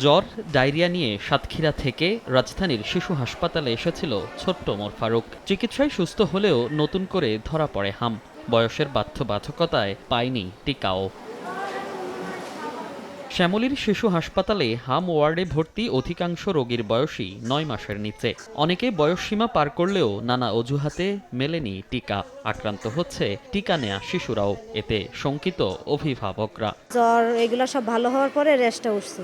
জ্বর, ডায়রিয়া নিয়ে সাতক্ষীরা থেকে রাজধানীর শিশু হাসপাতালে এসেছিল ছোট্ট ওমর ফারুক। চিকিৎসায় সুস্থ হলেও নতুন করে ধরা পড়ে হাম। বয়সের বাধ্যবাধকতায় পায়নি টিকাও। শ্যামলীর শিশু হাসপাতালে হাম ওয়ার্ডে ভর্তি অধিকাংশ রোগীর বয়সই ৯ মাসের নিচে। অনেকে বয়সসীমা পার করলেও নানা অজুহাতে মেলেনি টিকা। আক্রান্ত হচ্ছে টিকা নেয়া শিশুরাও, এতে শঙ্কিত অভিভাবকরা। জ্বর এগুলো সব ভালো হওয়ার পরে রেস্টে উঠছে,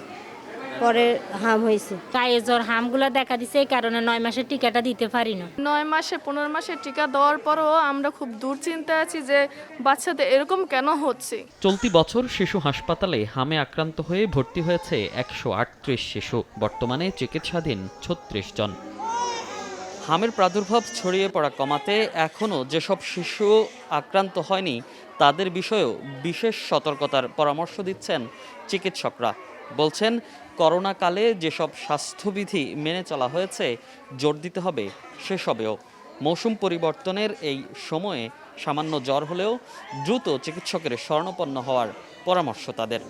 পরে হাম হয়েছে। গায়ে জ্বর হামগুলা দেখা দিছে, এই কারণে ৯ মাসের টিকাটা দিতে পারি না। ৯ মাসে ১৫ মাসের টিকা দেওয়ার পরও আমরা খুব দুশ্চিন্তায় আছি যে বাচ্চাদের এরকম কেন হচ্ছে। চলতি বছর শিশু হাসপাতালে হামে আক্রান্ত হয়ে ভর্তি হয়েছে ১৩৮ শিশু। বর্তমানে চিকিৎসাধীন ৩৬ জন। হামের প্রাদুর্ভাব ছড়িয়ে পড়া কমাতে এখনও যেসব শিশু আক্রান্ত হয়নি তাদের বিষয়েও বিশেষ সতর্কতার পরামর্শ দিচ্ছেন চিকিৎসকরা। বলছেন, করোনাকালে যেসব স্বাস্থ্যবিধি মেনে চলা হয়েছে জোর দিতে হবে সেসবেও। মৌসুম পরিবর্তনের এই সময়ে সামান্য জ্বর হলেও দ্রুত চিকিৎসকের শরণাপন্ন হওয়ার পরামর্শ তাদের।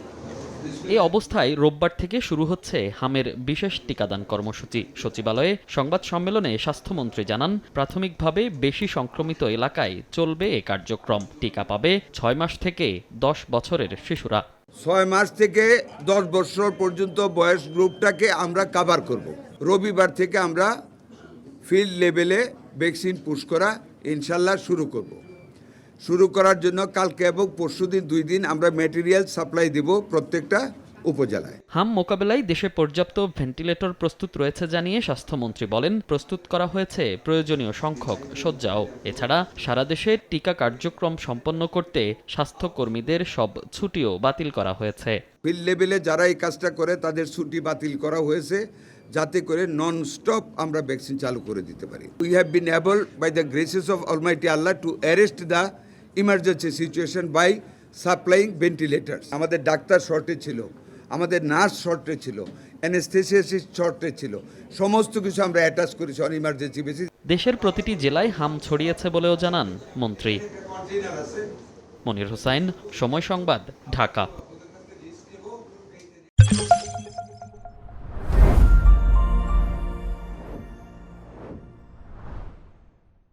এই অবস্থায় রোববার থেকে শুরু হচ্ছে হামের বিশেষ টিকাদান কর্মসূচি। সচিবালয়ে সংবাদ সম্মেলনে স্বাস্থ্যমন্ত্রী জানান, প্রাথমিকভাবে বেশি সংক্রমিত এলাকায় চলবে এ কার্যক্রম। টিকা পাবে ৬ মাস থেকে ১০ বছরের শিশুরা। ৬ মাস থেকে ১০ বছর পর্যন্ত বয়স গ্রুপটাকে আমরা কভার করব। রবিবার থেকে আমরা ফিল্ড লেভেলে ভ্যাকসিন পুশ করা ইনশাল্লাহ শুরু করার জন্য কালকে এবং পরশুদিন 2 দিন আমরা ম্যাটেরিয়াল সাপ্লাই দেব প্রত্যেকটা উপজেলায়। হাম মোকাবেলায় দেশে পর্যাপ্ত ভেন্টিলেটর প্রস্তুত রয়েছে জানিয়ে স্বাস্থ্যমন্ত্রী বলেন, প্রস্তুত করা হয়েছে প্রয়োজনীয় সংখ্যক শয্যাও। এছাড়া সারা দেশে টিকা কার্যক্রম সম্পন্ন করতে স্বাস্থ্যকর্মীদের সব ছুটিও বাতিল করা হয়েছে। ফিল্ড লেভেলে যারা এই কাজটা করে তাদের ছুটি বাতিল করা হয়েছে, যাতে করে নন স্টপ আমরা ভ্যাকসিন চালু করে দিতে পারি। We have been able by the graces of almighty Allah to arrest the emergency situation by supplying ventilators. আমাদের ডাক্তার শর্টেজ ছিল, আমাদের নার্স শর্টেজ ছিল, অ্যানেস্থেসিয়াসিস্ট শর্টেজ ছিল, সমস্ত কিছু আমরা অ্যাটাচ করেছি অন ইমার্জেন্সি বেসিস। দেশের প্রতিটি জেলায় হাম ছড়িয়েছে বলেও জানান মন্ত্রী। মনির হোসাইন, সময় সংবাদ, ঢাকা।